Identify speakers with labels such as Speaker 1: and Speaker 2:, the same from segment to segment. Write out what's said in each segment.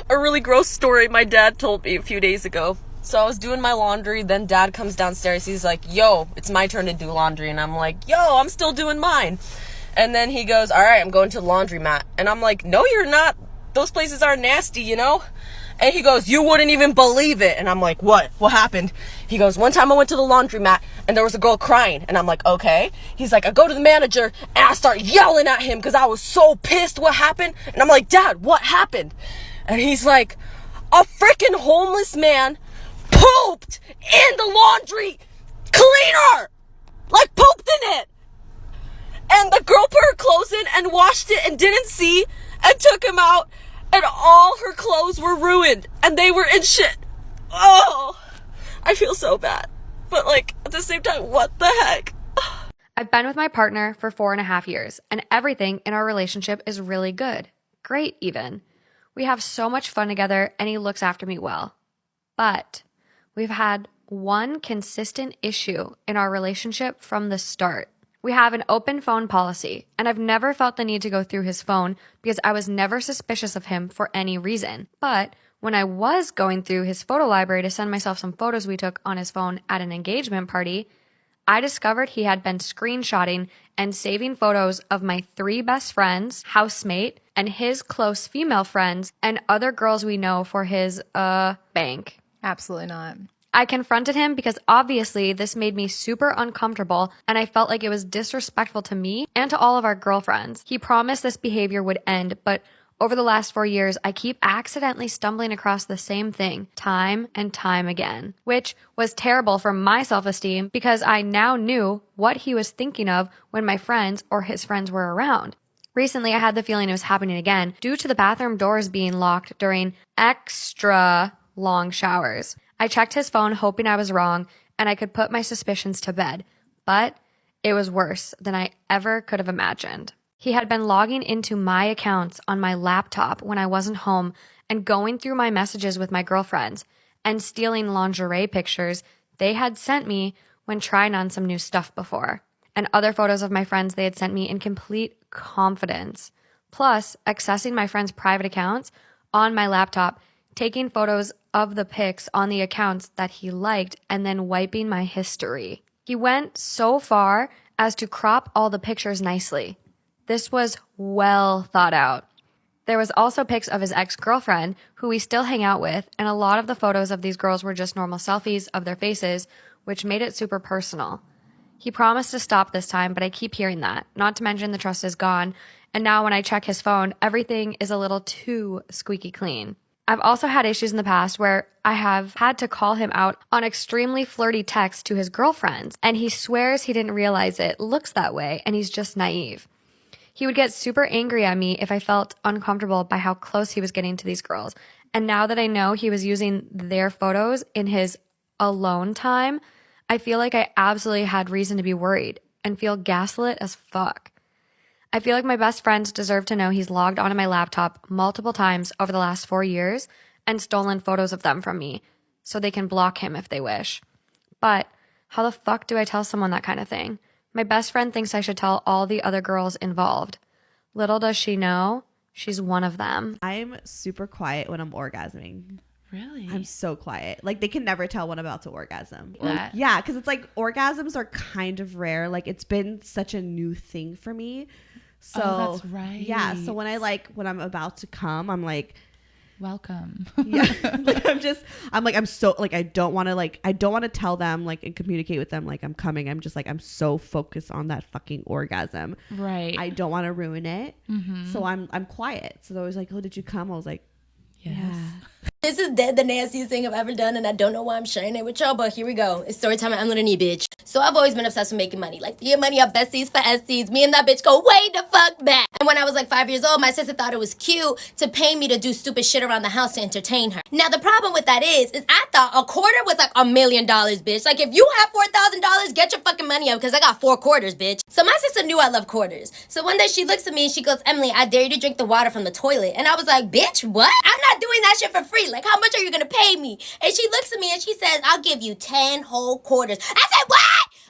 Speaker 1: a really gross story my dad told me a few days ago. So I was doing my laundry, then Dad comes downstairs. He's like, yo, it's my turn to do laundry. And I'm like, yo, I'm still doing mine. And then he goes, all right, I'm going to the laundromat. And I'm like, no, you're not. Those places are nasty, you know? And he goes, you wouldn't even believe it. And I'm like, what? What happened? He goes, one time I went to the laundromat and there was a girl crying. And I'm like, okay. He's like, I go to the manager and I start yelling at him because I was so pissed. What happened? And I'm like, Dad, what happened? And he's like, a freaking homeless man pooped in the laundry cleaner. Like pooped in it. And the girl put her clothes in and washed it and didn't see and took him out. And all her clothes were ruined. And they were in shit. Oh, I feel so bad. But like, at the same time, what the heck?
Speaker 2: I've been with my partner for 4.5 years, and everything in our relationship is really good. Great, even. We have so much fun together, and he looks after me well. But we've had one consistent issue in our relationship from the start. We have an open phone policy, and I've never felt the need to go through his phone because I was never suspicious of him for any reason. But when I was going through his photo library to send myself some photos we took on his phone at an engagement party, I discovered he had been screenshotting and saving photos of my 3 best friends, housemate, and his close female friends, and other girls we know for his, bank.
Speaker 3: Absolutely not.
Speaker 2: I confronted him because obviously this made me super uncomfortable and I felt like it was disrespectful to me and to all of our girlfriends. He promised this behavior would end, but over the last 4 years, I keep accidentally stumbling across the same thing time and time again, which was terrible for my self-esteem because I now knew what he was thinking of when my friends or his friends were around. Recently, I had the feeling it was happening again due to the bathroom doors being locked during extra long showers. I checked his phone hoping I was wrong and I could put my suspicions to bed, but it was worse than I ever could have imagined. He had been logging into my accounts on my laptop when I wasn't home and going through my messages with my girlfriends and stealing lingerie pictures they had sent me when trying on some new stuff before, and other photos of my friends they had sent me in complete confidence. Plus, accessing my friends' private accounts on my laptop, taking photos of the pics on the accounts that he liked, and then wiping my history. He went so far as to crop all the pictures nicely. This was well thought out. There was also pics of his ex-girlfriend, who we still hang out with, and a lot of the photos of these girls were just normal selfies of their faces, which made it super personal. He promised to stop this time, but I keep hearing that, not to mention the trust is gone, and now when I check his phone, everything is a little too squeaky clean. I've also had issues in the past where I have had to call him out on extremely flirty texts to his girlfriends, and he swears he didn't realize it looks that way, and he's just naive. He would get super angry at me if I felt uncomfortable by how close he was getting to these girls. And now that I know he was using their photos in his alone time, I feel like I absolutely had reason to be worried and feel gaslit as fuck. I feel like my best friends deserve to know he's logged onto my laptop multiple times over the last 4 years and stolen photos of them from me so they can block him if they wish. But how the fuck do I tell someone that kind of thing? My best friend thinks I should tell all the other girls involved. Little does she know, she's one of them.
Speaker 4: I'm super quiet when I'm orgasming.
Speaker 3: Really?
Speaker 4: I'm so quiet. Like, they can never tell when I'm about to orgasm.
Speaker 3: That?
Speaker 4: Yeah, because it's like orgasms are kind of rare. Like, it's been such a new thing for me. So
Speaker 3: that's right.
Speaker 4: Yeah. So when I'm about to come, I'm like,
Speaker 3: welcome.
Speaker 4: Yeah. I don't want to tell them like and communicate with them like I'm coming. I'm just like, I'm so focused on that fucking orgasm.
Speaker 3: Right.
Speaker 4: I don't want to ruin it. Mm-hmm. So I'm quiet. So they're always like, oh, did you come? I was like,
Speaker 3: yes.
Speaker 4: Yeah.
Speaker 5: This is dead the nastiest thing I've ever done, and I don't know why I'm sharing it with y'all, but here we go. It's story time. I'm little knee, bitch. So I've always been obsessed with making money. Like, your money are besties for SCs. Me and that bitch go way the fuck back. And when I was like 5 years old, my sister thought it was cute to pay me to do stupid shit around the house to entertain her. Now, the problem with that is I thought a quarter was like $1 million, bitch. Like, if you have $4,000, get your fucking money up, because I got 4 quarters, bitch. So my sister knew I love quarters. So one day she looks at me and she goes, Emily, I dare you to drink the water from the toilet. And I was like, bitch, what? I'm not doing that shit for free. Like, how much are you gonna pay me? And she looks at me and she says, I'll give you 10 whole quarters. I said, what?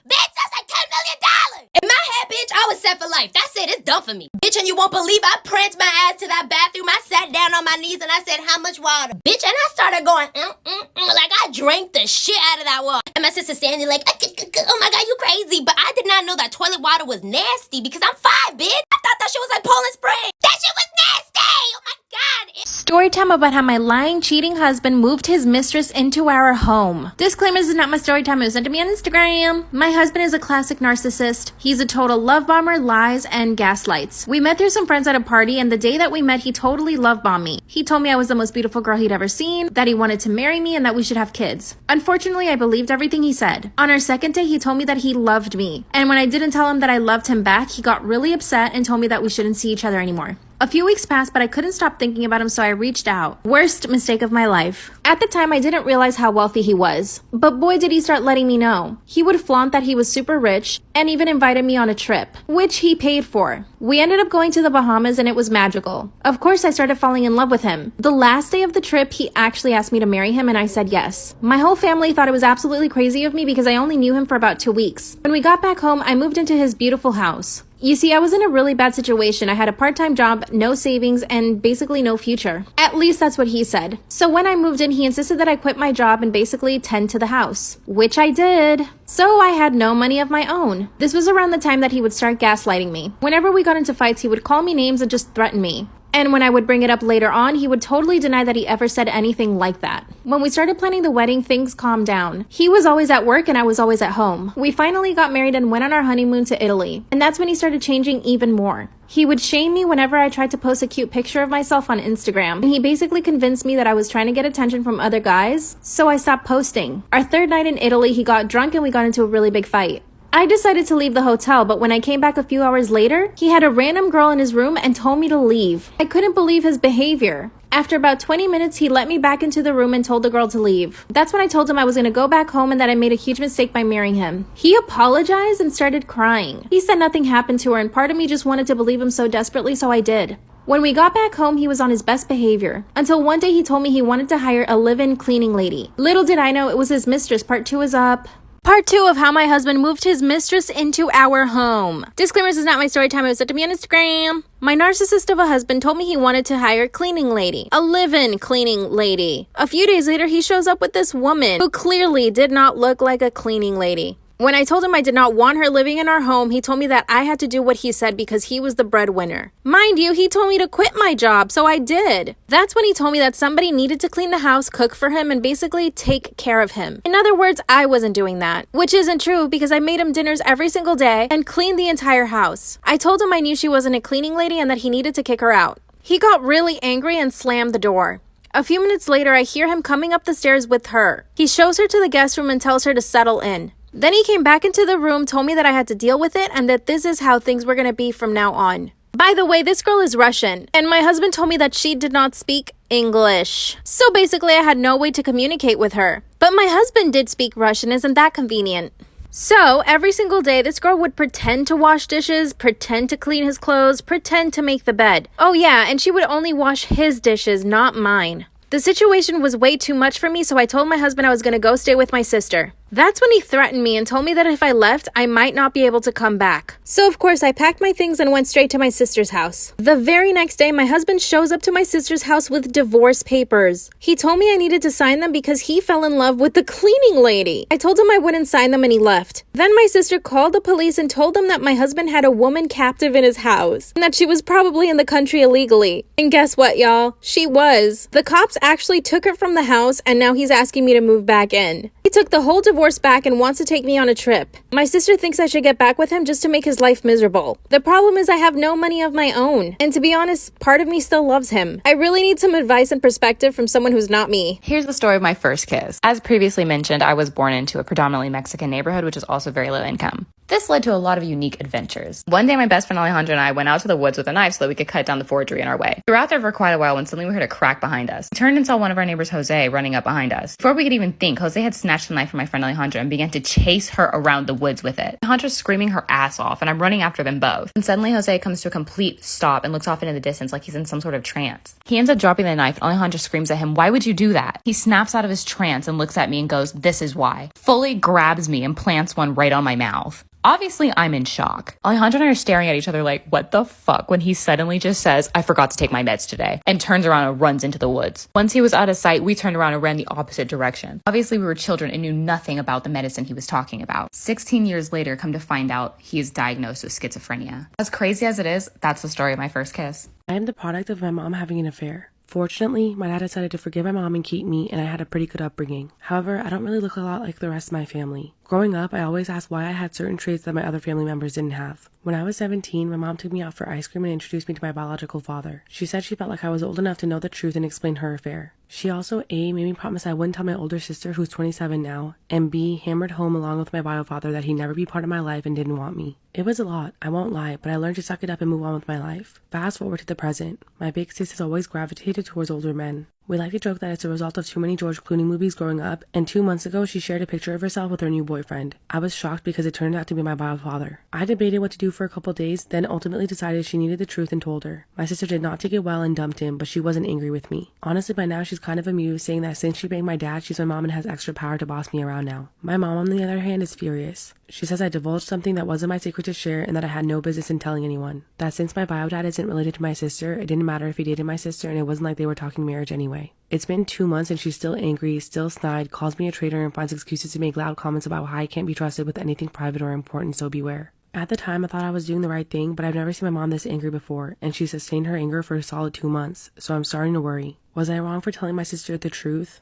Speaker 5: Bitch, that's like $10 million. In my head, bitch, I was set for life. That's it. It's done for me. Bitch, and you won't believe I pranced my ass to that bathroom. I sat down on my knees and I said, how much water? Bitch, and I started going, like I drank the shit out of that water. And my sister standing like, oh my God, you crazy. But I did not know that toilet water was nasty because I'm 5, bitch. I thought that shit was like Poland Spring. That shit was nasty. Oh my God.
Speaker 6: Story time about how my lying, cheating husband moved his mistress into our home. Disclaimer, this is not my story time. It was sent to me on Instagram. My husband is a classic narcissist. He's a total love bomber, lies, and gaslights. We met through some friends at a party, and the day that we met, he totally love bombed me. He told me I was the most beautiful girl he'd ever seen, that he wanted to marry me, and that we should have kids. Unfortunately, I believed everything he said. On our second day, he told me that he loved me. And when I didn't tell him that I loved him back, he got really upset and told me that we shouldn't see each other anymore. A few weeks passed, but I couldn't stop thinking about him, so I reached out. Worst mistake of my life. At the time, I didn't realize how wealthy he was. But boy, did he start letting me know. He would flaunt that he was super rich and even invited me on a trip, which he paid for. We ended up going to the Bahamas and it was magical. Of course, I started falling in love with him. The last day of the trip, he actually asked me to marry him and I said yes. My whole family thought it was absolutely crazy of me because I only knew him for about 2 weeks. When we got back home, I moved into his beautiful house. You see, I was in a really bad situation. I had a part-time job, no savings, and basically no future. At least that's what he said. So when I moved in, he insisted that I quit my job and basically tend to the house, which I did. So I had no money of my own. This was around the time that he would start gaslighting me. Whenever we got into fights, he would call me names and just threaten me. And when I would bring it up later on, he would totally deny that he ever said anything like that. When we started planning the wedding, things calmed down. He was always at work and I was always at home. We finally got married and went on our honeymoon to Italy. And that's when he started changing even more. He would shame me whenever I tried to post a cute picture of myself on Instagram. And he basically convinced me that I was trying to get attention from other guys, so I stopped posting. Our third night in Italy, he got drunk and we got into a really big fight. I decided to leave the hotel, but when I came back a few hours later, he had a random girl in his room and told me to leave. I couldn't believe his behavior. After about 20 minutes, he let me back into the room and told the girl to leave. That's when I told him I was going to go back home and that I made a huge mistake by marrying him. He apologized and started crying. He said nothing happened to her and part of me just wanted to believe him so desperately, so I did. When we got back home, he was on his best behavior. Until one day he told me he wanted to hire a live-in cleaning lady. Little did I know it was his mistress. Part 2 is up. Part 2 of how my husband moved his mistress into our home. Disclaimer, this is not my story time. It was sent to me on Instagram. My narcissist of a husband told me he wanted to hire a cleaning lady. A live-in cleaning lady. A few days later, he shows up with this woman who clearly did not look like a cleaning lady. When I told him I did not want her living in our home, he told me that I had to do what he said because he was the breadwinner. Mind you, he told me to quit my job, so I did. That's when he told me that somebody needed to clean the house, cook for him, and basically take care of him. In other words, I wasn't doing that. Which isn't true because I made him dinners every single day and cleaned the entire house. I told him I knew she wasn't a cleaning lady and that he needed to kick her out. He got really angry and slammed the door. A few minutes later, I hear him coming up the stairs with her. He shows her to the guest room and tells her to settle in. Then he came back into the room, told me that I had to deal with it and that this is how things were going to be from now on. By the way, this girl is Russian, and my husband told me that she did not speak English. So basically, I had no way to communicate with her. But my husband did speak Russian, isn't that convenient? So, every single day, this girl would pretend to wash dishes, pretend to clean his clothes, pretend to make the bed. Oh yeah, and she would only wash his dishes, not mine. The situation was way too much for me, so I told my husband I was going to go stay with my sister. That's when he threatened me and told me that if I left, I might not be able to come back. So of course, I packed my things and went straight to my sister's house. The very next day, my husband shows up to my sister's house with divorce papers. He told me I needed to sign them because he fell in love with the cleaning lady. I told him I wouldn't sign them and he left. Then my sister called the police and told them that my husband had a woman captive in his house and that she was probably in the country illegally. And guess what, y'all? She was. The cops actually took her from the house and now he's asking me to move back in. He took the whole divorce back and wants to take me on a trip. My sister thinks I should get back with him just to make his life miserable. The problem is I have no money of my own. And to be honest, part of me still loves him. I really need some advice and perspective from someone who's not me.
Speaker 7: Here's the story of my first kiss. As previously mentioned, I was born into a predominantly Mexican neighborhood, which is also very low income. This led to a lot of unique adventures. One day, my best friend Alejandra and I went out to the woods with a knife so that we could cut down the forgery in our way. We were out there for quite a while when suddenly we heard a crack behind us. We turned and saw one of our neighbors, Jose, running up behind us. Before we could even think, Jose had snatched the knife from my friend Alejandra and began to chase her around the woods with it. Alejandra's screaming her ass off, and I'm running after them both. And suddenly, Jose comes to a complete stop and looks off into the distance like he's in some sort of trance. He ends up dropping the knife, and Alejandra screams at him, "Why would you do that?" He snaps out of his trance and looks at me and goes, "This is why." Fully grabs me and plants one right on my mouth. Obviously, I'm in shock. Alejandro and I are staring at each other like, what the fuck, when he suddenly just says, I forgot to take my meds today, and turns around and runs into the woods. Once he was out of sight, we turned around and ran the opposite direction. Obviously, we were children and knew nothing about the medicine he was talking about. 16 years later, come to find out, he is diagnosed with schizophrenia. As crazy as it is, that's the story of my first kiss.
Speaker 8: I am the product of my mom having an affair. Fortunately, my dad decided to forgive my mom and keep me, and I had a pretty good upbringing. However, I don't really look a lot like the rest of my family. Growing up, I always asked why I had certain traits that my other family members didn't have. When I was 17, my mom took me out for ice cream and introduced me to my biological father. She said she felt like I was old enough to know the truth and explain her affair. She also A, made me promise I wouldn't tell my older sister, who's 27 now, and B, hammered home along with my bio father that he'd never be part of my life and didn't want me. It was a lot, I won't lie, but I learned to suck it up and move on with my life. Fast forward to the present. My big sis has always gravitated towards older men. We like to joke that it's a result of too many George Clooney movies growing up, and 2 months ago she shared a picture of herself with her new boyfriend. I was shocked because it turned out to be my bio father. I debated what to do for a couple days, then ultimately decided she needed the truth and told her. My sister did not take it well and dumped him, but she wasn't angry with me. Honestly, by now she's kind of amused, saying that since she banged my dad, she's my mom and has extra power to boss me around now. My mom, on the other hand, is furious. She says I divulged something that wasn't my secret to share and that I had no business in telling anyone. That since my bio dad isn't related to my sister, it didn't matter if he dated my sister, and it wasn't like they were talking marriage anyway. It's been 2 months and she's still angry, still snide, calls me a traitor, and finds excuses to make loud comments about how I can't be trusted with anything private or important, so beware. At the time, I thought I was doing the right thing, but I've never seen my mom this angry before, and she sustained her anger for a solid 2 months, so I'm starting to worry. Was I wrong for telling my sister the truth?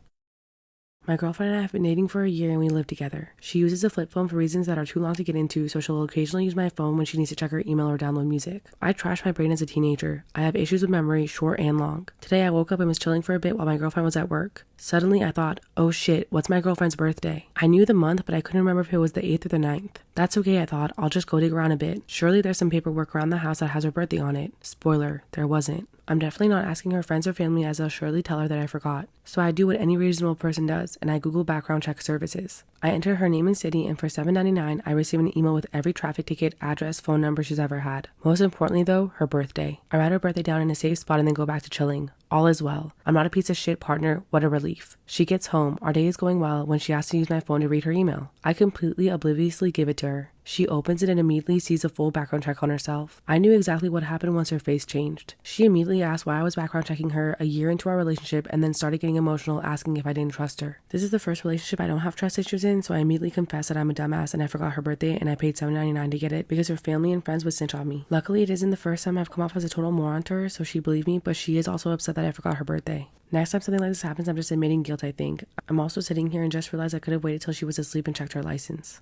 Speaker 8: My girlfriend and I have been dating for a year and we live together. She uses a flip phone for reasons that are too long to get into, so she'll occasionally use my phone when she needs to check her email or download music. I trashed my brain as a teenager. I have issues with memory, short and long. Today I woke up and was chilling for a bit while my girlfriend was at work. Suddenly I thought, oh shit, what's my girlfriend's birthday? I knew the month, but I couldn't remember if it was the 8th or the 9th. That's okay, I thought. I'll just go dig around a bit. Surely there's some paperwork around the house that has her birthday on it. Spoiler, there wasn't. I'm definitely not asking her friends or family, as they'll surely tell her that I forgot. So I do what any reasonable person does, and I Google background check services. I enter her name and city, and for $7.99, I receive an email with every traffic ticket, address, phone number she's ever had. Most importantly though, her birthday. I write her birthday down in a safe spot and then go back to chilling. All is well. I'm not a piece of shit partner. What a relief. She gets home. Our day is going well when she asks to use my phone to read her email. I completely obliviously give it to her. She opens it and immediately sees a full background check on herself. I knew exactly what happened once her face changed. She immediately asked why I was background checking her a year into our relationship and then started getting emotional, asking if I didn't trust her. This is the first relationship I don't have trust issues in, so I immediately confessed that I'm a dumbass and I forgot her birthday and I paid $7.99 to get it because her family and friends would snitch on me. Luckily, it isn't the first time I've come off as a total moron to her, so she believed me, but she is also upset that I forgot her birthday. Next time something like this happens, I'm just admitting guilt, I think. I'm also sitting here and just realized I could have waited till she was asleep and checked her license.